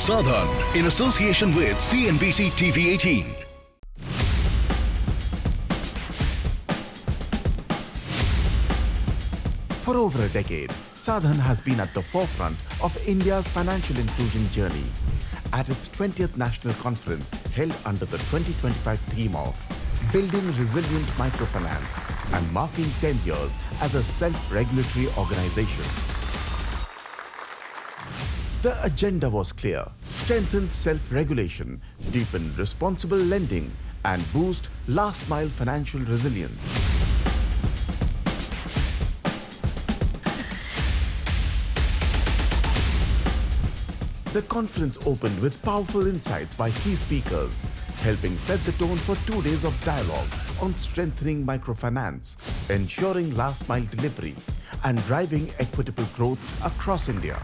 Sa-Dhan in association with CNBC TV 18. For over a decade, Sa-Dhan has been at the forefront of India's financial inclusion journey. At its 20th National Conference held under the 2025 theme of Building Resilient Microfinance and marking 10 years as a self-regulatory organization. The agenda was clear: strengthen self-regulation, deepen responsible lending, and boost last-mile financial resilience. The conference opened with powerful insights by key speakers, helping set the tone for 2 days of dialogue on strengthening microfinance, ensuring last-mile delivery, and driving equitable growth across India.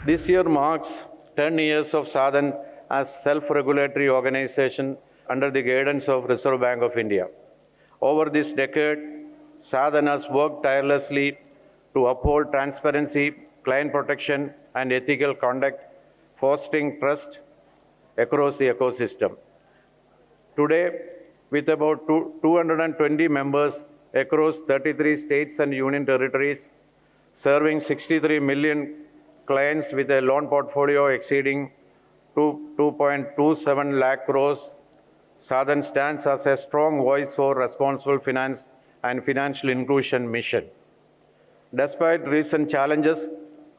This year marks 10 years of Sa-Dhan as self-regulatory organization under the guidance of Reserve Bank of India. Over this decade, Sa-Dhan has worked tirelessly to uphold transparency, client protection, and ethical conduct, fostering trust across the ecosystem. Today, with about 220 members across 33 states and union territories, serving 63 million clients with a loan portfolio exceeding 2.27 lakh crores, Sa-Dhan stands as a strong voice for responsible finance and financial inclusion mission. Despite recent challenges,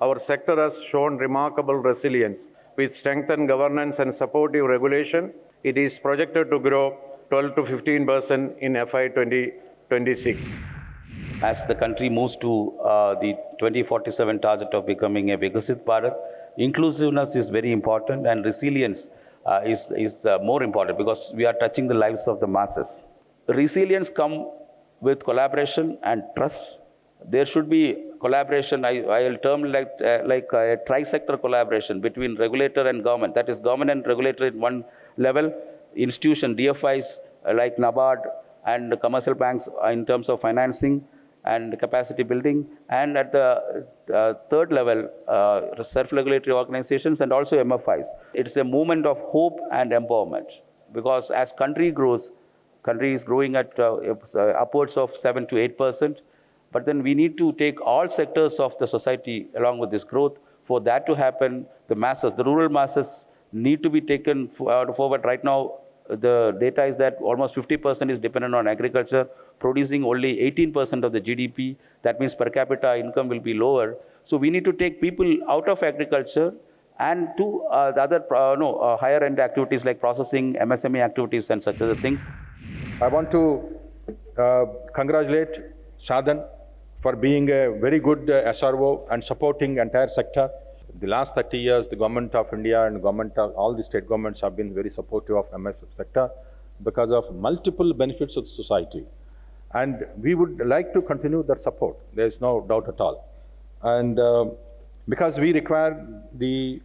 our sector has shown remarkable resilience. With strengthened governance and supportive regulation, it is projected to grow 12 to 15% in FY 2026. As the country moves to the 2047 target of becoming a Vikasit Bharat, inclusiveness is very important, and resilience is more important because we are touching the lives of the masses. Resilience comes with collaboration and trust. There should be collaboration, I'll term like a tri-sector collaboration between regulator and government. That is, government and regulator at one level, institution, DFIs like NABARD and commercial banks in terms of financing and capacity building, and at the third level, self-regulatory organizations and also MFIs. It's a movement of hope and empowerment, because as country grows, country is growing at upwards of 7 to 8%. But then we need to take all sectors of the society along with this growth. For that to happen, the masses, the rural masses need to be taken forward. Right now, the data is that almost 50% is dependent on agriculture, producing only 18% of the GDP. That means per capita income will be lower. So we need to take people out of agriculture and to the other higher end activities like processing, MSME activities and such other things. I want to congratulate Sa-Dhan for being a very good SRO and supporting entire sector. The last 30 years, the government of India and government of all the state governments have been very supportive of MS sector because of multiple benefits of society. And we would like to continue that support. There is no doubt at all. And because we require the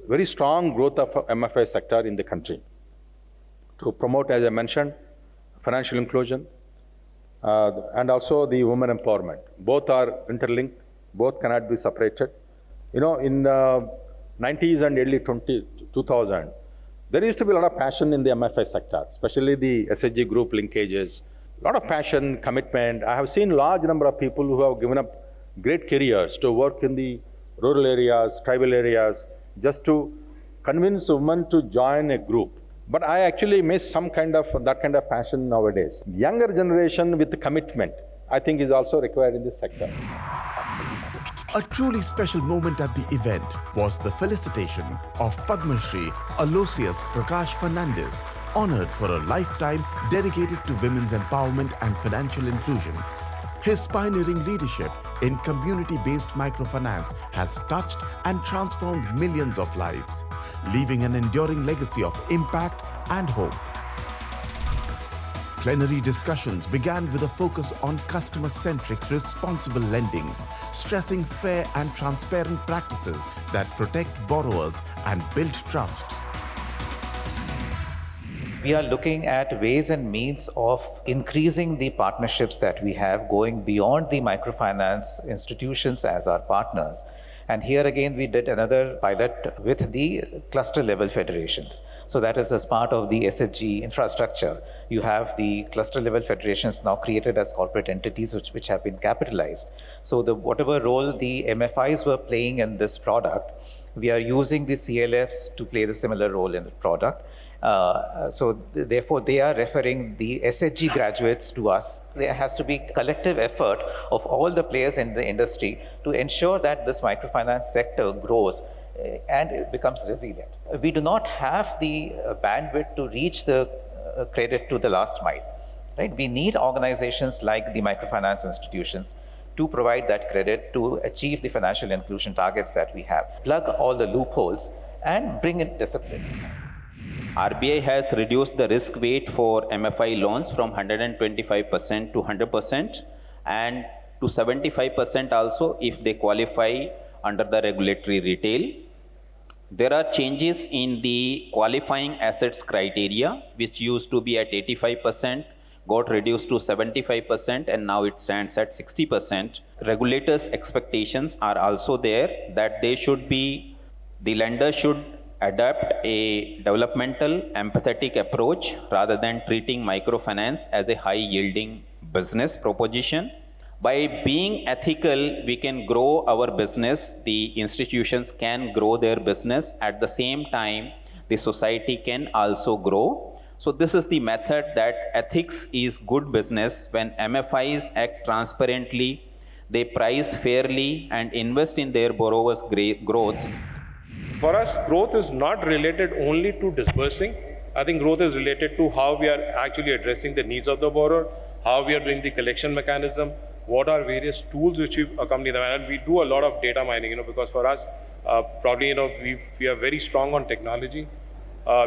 very strong growth of MFI sector in the country to promote, as I mentioned, financial inclusion, and also the women empowerment. Both are interlinked, both cannot be separated. You know, in 90s and early 2000, there used to be a lot of passion in the MFI sector, especially the SHG group linkages, a lot of passion, commitment. I have seen a large number of people who have given up great careers to work in the rural areas, tribal areas, just to convince women to join a group. But I actually miss that kind of passion nowadays. Younger generation with commitment, I think, is also required in this sector. A truly special moment at the event was the felicitation of Padma Shri Aloysius Prakash Fernandez, honored for a lifetime dedicated to women's empowerment and financial inclusion. His pioneering leadership in community-based microfinance has touched and transformed millions of lives, leaving an enduring legacy of impact and hope. Plenary discussions began with a focus on customer-centric responsible lending, stressing fair and transparent practices that protect borrowers and build trust. We are looking at ways and means of increasing the partnerships that we have, going beyond the microfinance institutions as our partners, And here again, we did another pilot with the cluster level federations. So that is as part of the SHG infrastructure. You have the cluster level federations now created as corporate entities which have been capitalized. So whatever role the MFIs were playing in this product, we are using the CLFs to play the similar role in the product. Therefore, they are referring the SHG graduates to us. There has to be collective effort of all the players in the industry to ensure that this microfinance sector grows and it becomes resilient. We do not have the bandwidth to reach the credit to the last mile. Right? We need organizations like the microfinance institutions to provide that credit to achieve the financial inclusion targets that we have, plug all the loopholes and bring in discipline. RBI has reduced the risk weight for MFI loans from 125% to 100% and to 75% also if they qualify under the regulatory retail. There are changes in the qualifying assets criteria, which used to be at 85%, got reduced to 75%, and now it stands at 60%. Regulators' expectations are also there that the lender should adopt a developmental, empathetic approach rather than treating microfinance as a high-yielding business proposition. By being ethical, we can grow our business, the institutions can grow their business. At the same time, the society can also grow. So this is the method that ethics is good business. When MFIs act transparently, they price fairly and invest in their borrowers' growth. For us, growth is not related only to disbursing. I think growth is related to how we are actually addressing the needs of the borrower, how we are doing the collection mechanism, what are various tools which we accompany them. And we do a lot of data mining, because for us, probably, we are very strong on technology.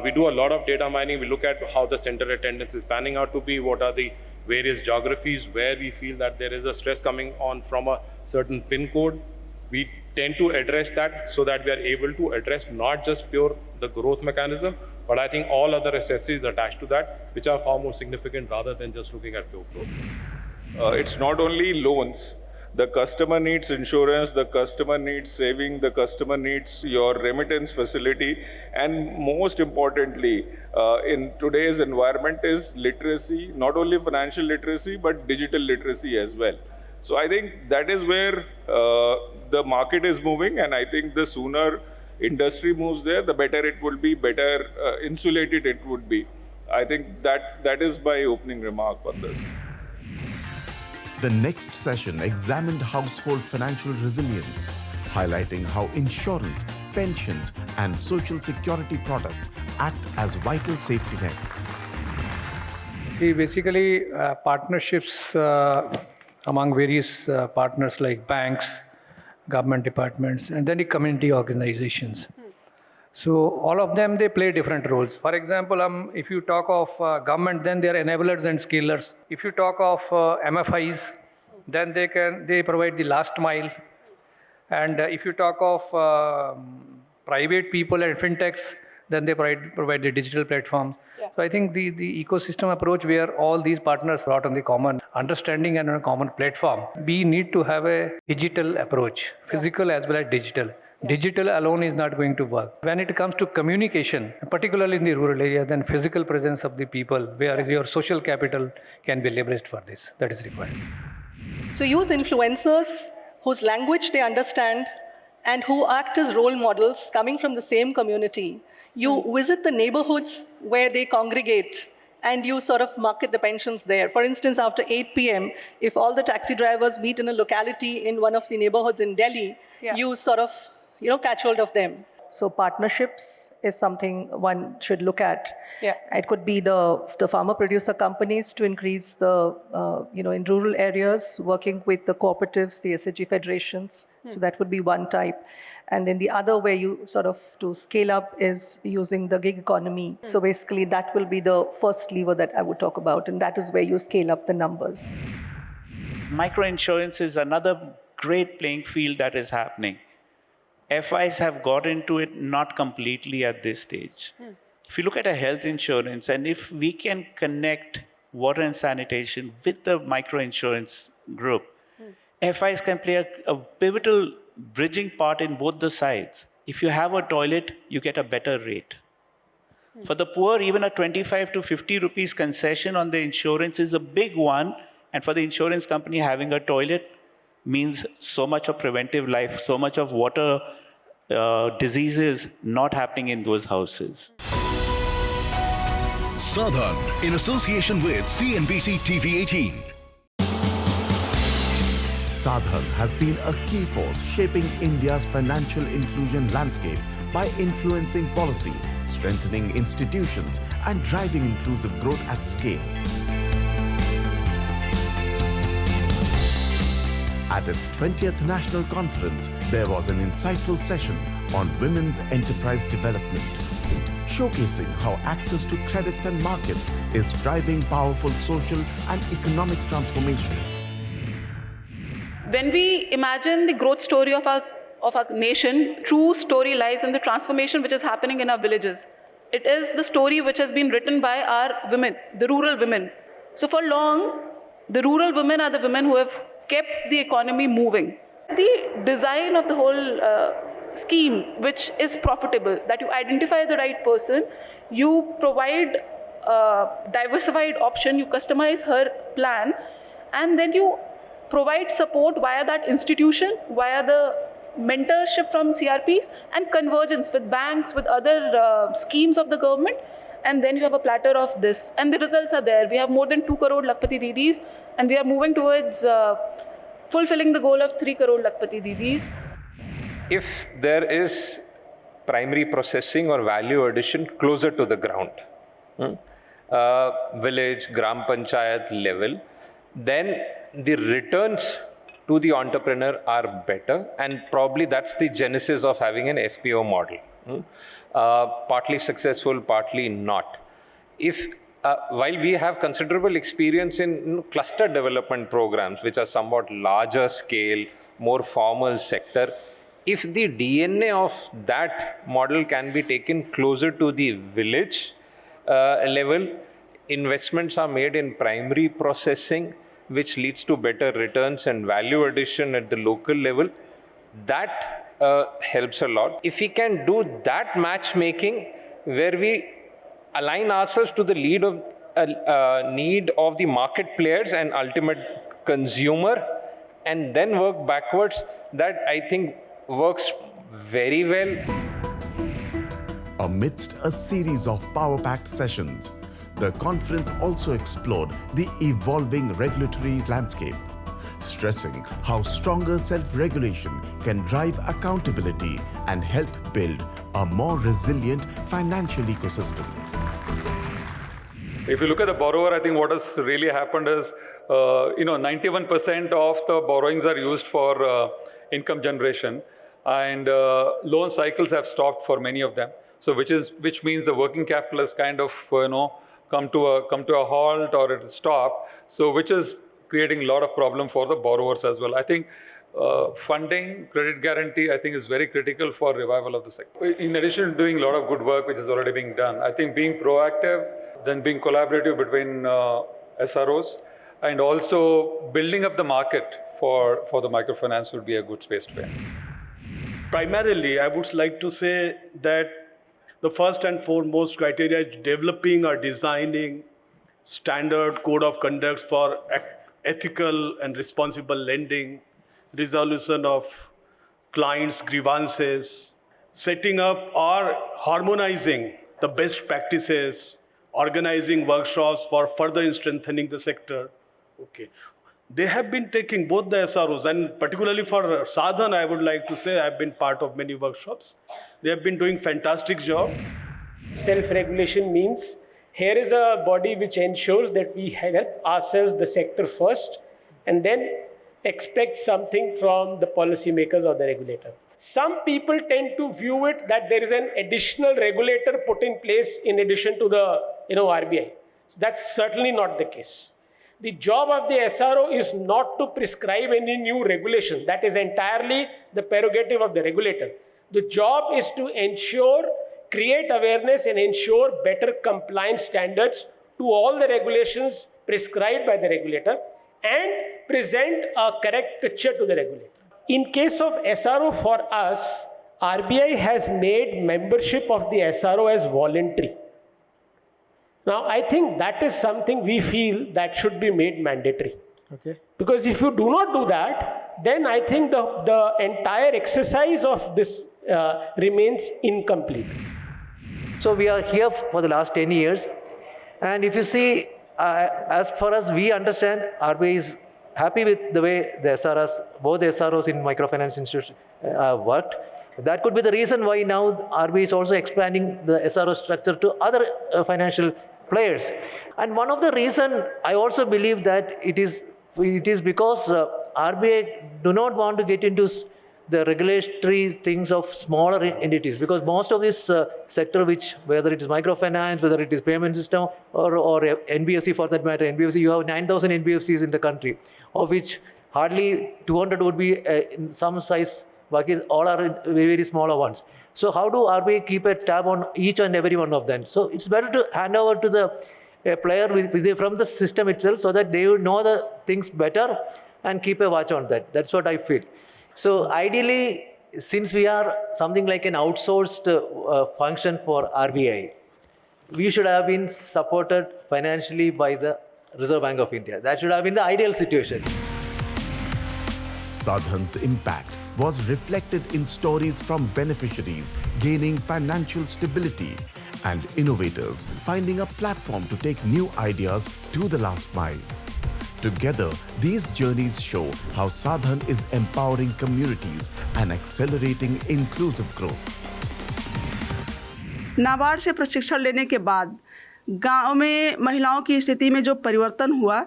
We do a lot of data mining. We look at how the center attendance is panning out to be, what are the various geographies where we feel that there is a stress coming on from a certain PIN code. We tend to address that so that we are able to address not just pure the growth mechanism, but I think all other accessories attached to that, which are far more significant rather than just looking at pure growth. It's not only loans. The customer needs insurance, the customer needs saving, the customer needs your remittance facility, and most importantly, in today's environment is literacy, not only financial literacy, but digital literacy as well. So I think that is where the market is moving, and I think the sooner industry moves there, the better it will be, better insulated it would be. I think that is my opening remark on this. The next session examined household financial resilience, highlighting how insurance, pensions, and social security products act as vital safety nets. See, basically, partnerships among various partners like banks, government departments, and then the community organizations. So all of them, they play different roles. For example, if you talk of government, then they are enablers and scalers. If you talk of MFIs, then they provide the last mile. And if you talk of private people and fintechs, then they provide the digital platform. Yeah. So I think the ecosystem approach where all these partners brought on the common understanding and on a common platform, we need to have a digital approach, physical as well as digital. Yeah. Digital alone is not going to work. When it comes to communication, particularly in the rural area, then physical presence of the people, where your social capital can be leveraged for this. That is required. So use influencers whose language they understand and who act as role models coming from the same community. You visit the neighborhoods where they congregate and you sort of market the pensions there. For instance, after 8 p.m., if all the taxi drivers meet in a locality in one of the neighborhoods in Delhi, you sort of catch hold of them. So partnerships is something one should look at. Yeah. It could be the farmer producer companies to increase the, in rural areas, working with the cooperatives, the SHG federations. So that would be one type. And then the other way you sort of to scale up is using the gig economy. So basically that will be the first lever that I would talk about. And that is where you scale up the numbers. Microinsurance is another great playing field that is happening. FIs have got into it not completely at this stage. If you look at a health insurance, and if we can connect water and sanitation with the microinsurance group, FIs can play a pivotal bridging part in both the sides. If you have a toilet, you get a better rate. For the poor, even a 25 to 50 rupees concession on the insurance is a big one. And for the insurance company, having a toilet means so much of preventive life, so much of water diseases not happening in those houses. Sa-Dhan, in association with CNBC TV 18. Sa-Dhan has been a key force shaping India's financial inclusion landscape by influencing policy, strengthening institutions, and driving inclusive growth at scale. At its 20th National Conference, there was an insightful session on women's enterprise development, showcasing how access to credits and markets is driving powerful social and economic transformation. When we imagine the growth story of our nation, true story lies in the transformation which is happening in our villages. It is the story which has been written by our women, the rural women. So for long, the rural women are the women who have kept the economy moving. The design of the whole scheme, which is profitable, that you identify the right person, you provide a diversified option, you customize her plan, and then you provide support via that institution, via the mentorship from CRPs and convergence with banks, with other schemes of the government, and then you have a platter of this. And the results are there. We have more than 2 crore Lakpati Didis, and we are moving towards fulfilling the goal of 3 crore Lakpati Didis. If there is primary processing or value addition closer to the ground, village, Gram Panchayat level, then the returns to the entrepreneur are better, and probably that's the genesis of having an FPO model. Partly successful, partly not. While we have considerable experience in cluster development programs, which are somewhat larger scale, more formal sector, if the DNA of that model can be taken closer to the village level, investments are made in primary processing, which leads to better returns and value addition at the local level. That helps a lot. If we can do that matchmaking, where we align ourselves to the need of the market players and ultimate consumer, and then work backwards, that I think works very well. Amidst a series of power-packed sessions, the conference also explored the evolving regulatory landscape, stressing how stronger self-regulation can drive accountability and help build a more resilient financial ecosystem. If you look at the borrower, I think what has really happened is, 91% of the borrowings are used for income generation, and loan cycles have stopped for many of them. So which means the working capital has kind of come to a halt or at a stop. So which is creating a lot of problem for the borrowers as well. I think funding, credit guarantee, I think is very critical for revival of the sector. In addition to doing a lot of good work which is already being done, I think being proactive, then being collaborative between SROs, and also building up the market for the microfinance would be a good space to be in. Primarily, I would like to say that the first and foremost criteria is developing or designing standard code of conduct for ethical and responsible lending, resolution of clients' grievances, setting up or harmonizing the best practices, organizing workshops for further strengthening the sector. Okay. They have been taking both the SROs, and particularly for Sa-Dhan, I would like to say I've been part of many workshops. They have been doing fantastic job. Self-regulation means here is a body which ensures that we help ourselves, the sector first, and then expect something from the policymakers or the regulator. Some people tend to view it that there is an additional regulator put in place in addition to the RBI. So that's certainly not the case. The job of the SRO is not to prescribe any new regulation. That is entirely the prerogative of the regulator. The job is to ensure, create awareness and ensure better compliance standards to all the regulations prescribed by the regulator and present a correct picture to the regulator. In case of SRO for us, RBI has made membership of the SRO as voluntary. Now, I think that is something we feel that should be made mandatory. Okay. Because if you do not do that, then I think the entire exercise of this remains incomplete. So we are here for the last 10 years. And if you see, as far as we understand, RBI is happy with the way the SRS, both the SROs in microfinance institutions worked. That could be the reason why now RBI is also expanding the SRO structure to other financial players. And one of the reasons I also believe that it is because RBI do not want to get into the regulatory things of smaller entities, because most of this sector, which whether it is microfinance, whether it is payment system or NBFC for that matter, NBFC, you have 9,000 NBFCs in the country, of which hardly 200 would be in some size, bakis all are very, very smaller ones. So how do RBI keep a tab on each and every one of them? So it's better to hand over to the player from the system itself, so that they would know the things better and keep a watch on that. That's what I feel. So ideally, since we are something like an outsourced function for RBI, we should have been supported financially by the Reserve Bank of India. That should have been the ideal situation. Sa-Dhan's impact was reflected in stories from beneficiaries gaining financial stability and innovators finding a platform to take new ideas to the last mile. Together, these journeys show how Sa-Dhan is empowering communities and accelerating inclusive growth. NABARD से प्रशिक्षण लेने के बाद गांव में महिलाओं की स्थिति में जो परिवर्तन हुआ,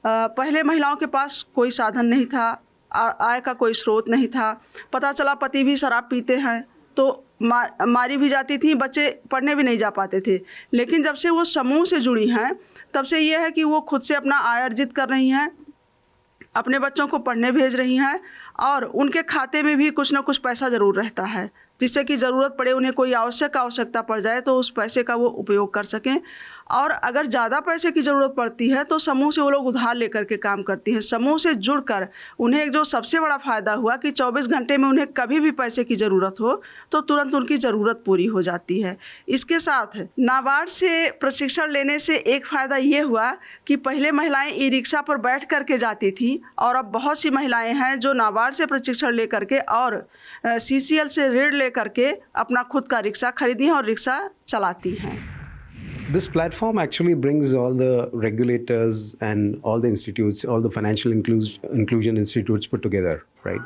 पहले महिलाओं के पास कोई साधन नहीं था, आय का कोई स्रोत नहीं था, पता चला पति भी शराब पीते हैं तो मारी भी जाती थी, बच्चे पढ़ने भी नहीं जा पाते थे। लेकिन जब से वो समूह से जुड़ी हैं, तब से ये है कि वो खुद से अपना आय अर्जित कर रही हैं, अपने बच्चों को पढ़ने भेज रही हैं और उनके खाते में भी कुछ ना कुछ पैसा ज़रूर रहता है, जिससे कि ज़रूरत पड़े, उन्हें कोई आवश्यकता पड़ जाए तो उस पैसे का वो उपयोग कर सकें। और अगर ज़्यादा पैसे की ज़रूरत पड़ती है तो समूह से वो लोग उधार लेकर के काम करती हैं। समूह से जुड़कर उन्हें एक जो सबसे बड़ा फ़ायदा हुआ कि 24 घंटे में उन्हें कभी भी पैसे की ज़रूरत हो तो तुरंत उनकी ज़रूरत पूरी हो जाती है। इसके साथ नाबार्ड से प्रशिक्षण लेने से एक फ़ायदा ये हुआ कि पहले महिलाएं ई रिक्शा पर बैठ करके जाती थी और अब बहुत सी महिलाएं हैं जो नाबार्ड से प्रशिक्षण ले करके और CCL से ऋण ले करके अपना खुद का रिक्शा खरीदी हैं और रिक्शा चलाती हैं। This platform actually brings all the regulators and all the institutes, all the financial inclusion institutes put together, right?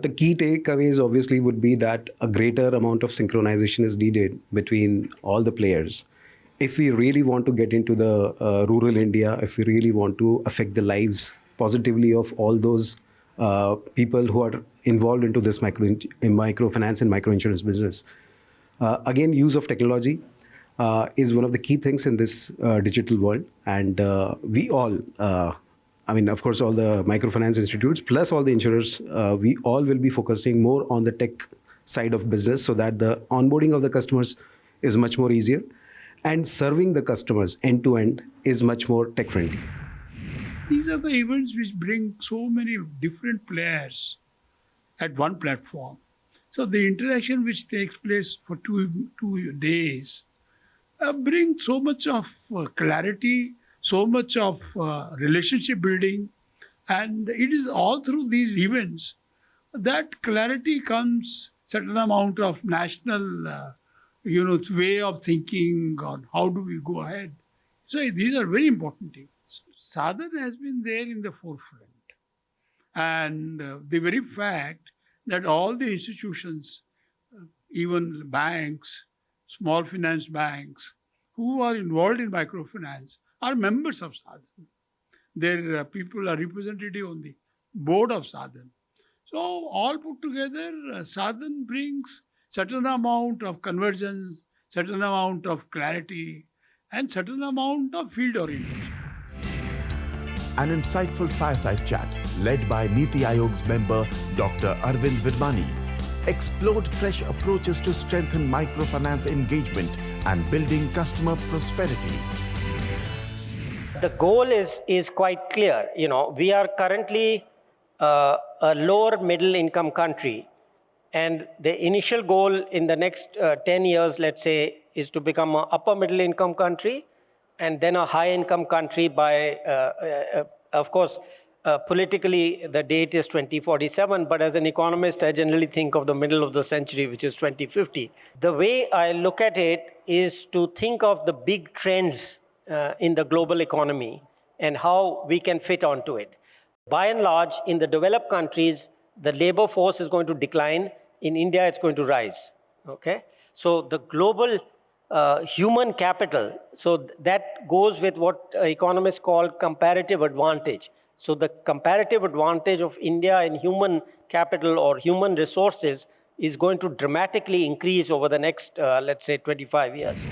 The key takeaways obviously would be that a greater amount of synchronization is needed between all the players. If we really want to get into the rural India, if we really want to affect the lives positively of all those people who are involved into this microfinance and microinsurance business, again, use of technology is one of the key things in this digital world. And we all, I mean, of course, all the microfinance institutes, plus all the insurers, we all will be focusing more on the tech side of business so that the onboarding of the customers is much more easier and serving the customers end to end is much more tech friendly. These are the events which bring so many different players at one platform. So the interaction which takes place for two days brings so much of clarity, so much of relationship building, and it is all through these events that clarity comes, certain amount of national way of thinking on how do we go ahead. So these are very important events. Sa-Dhan has been there in the forefront, and the very fact that all the institutions, even banks, small finance banks, who are involved in microfinance are members of Sa-Dhan. Their people are representative on the board of Sa-Dhan. So all put together, Sa-Dhan brings certain amount of convergence, certain amount of clarity, and certain amount of field orientation. An insightful fireside chat led by Niti Aayog's member Dr. Arvind Virmani explored fresh approaches to strengthen microfinance engagement and building customer prosperity. The goal is quite clear. We are currently a lower middle income country, and the initial goal in the next 10 years, let's say, is to become an upper middle income country and then a high income country by, of course, politically the date is 2047, but as an economist, I generally think of the middle of the century, which is 2050. The way I look at it is to think of the big trends in the global economy and how we can fit onto it. By and large, in the developed countries, the labor force is going to decline. In India, it's going to rise. Okay? So the global human capital, so that goes with what economists call comparative advantage. So the comparative advantage of India in human capital or human resources is going to dramatically increase over the next, let's say, 25 years.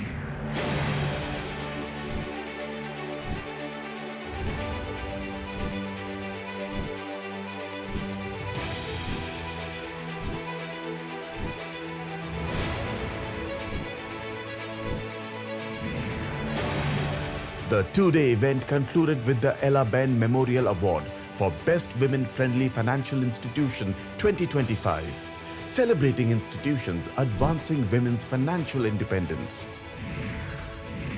The two-day event concluded with the Ella Ben Memorial Award for Best Women-Friendly Financial Institution 2025, celebrating institutions advancing women's financial independence.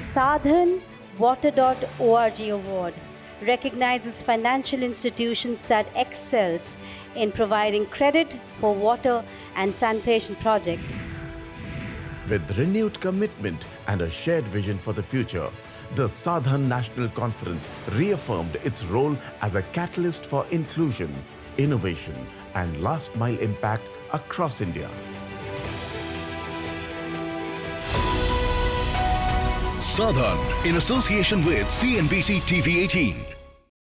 Sa-Dhan Water.org Award recognizes financial institutions that excels in providing credit for water and sanitation projects. With renewed commitment and a shared vision for the future, the Sa-Dhan National Conference reaffirmed its role as a catalyst for inclusion, innovation, and last-mile impact across India. Sa-Dhan, in association with CNBC TV 18.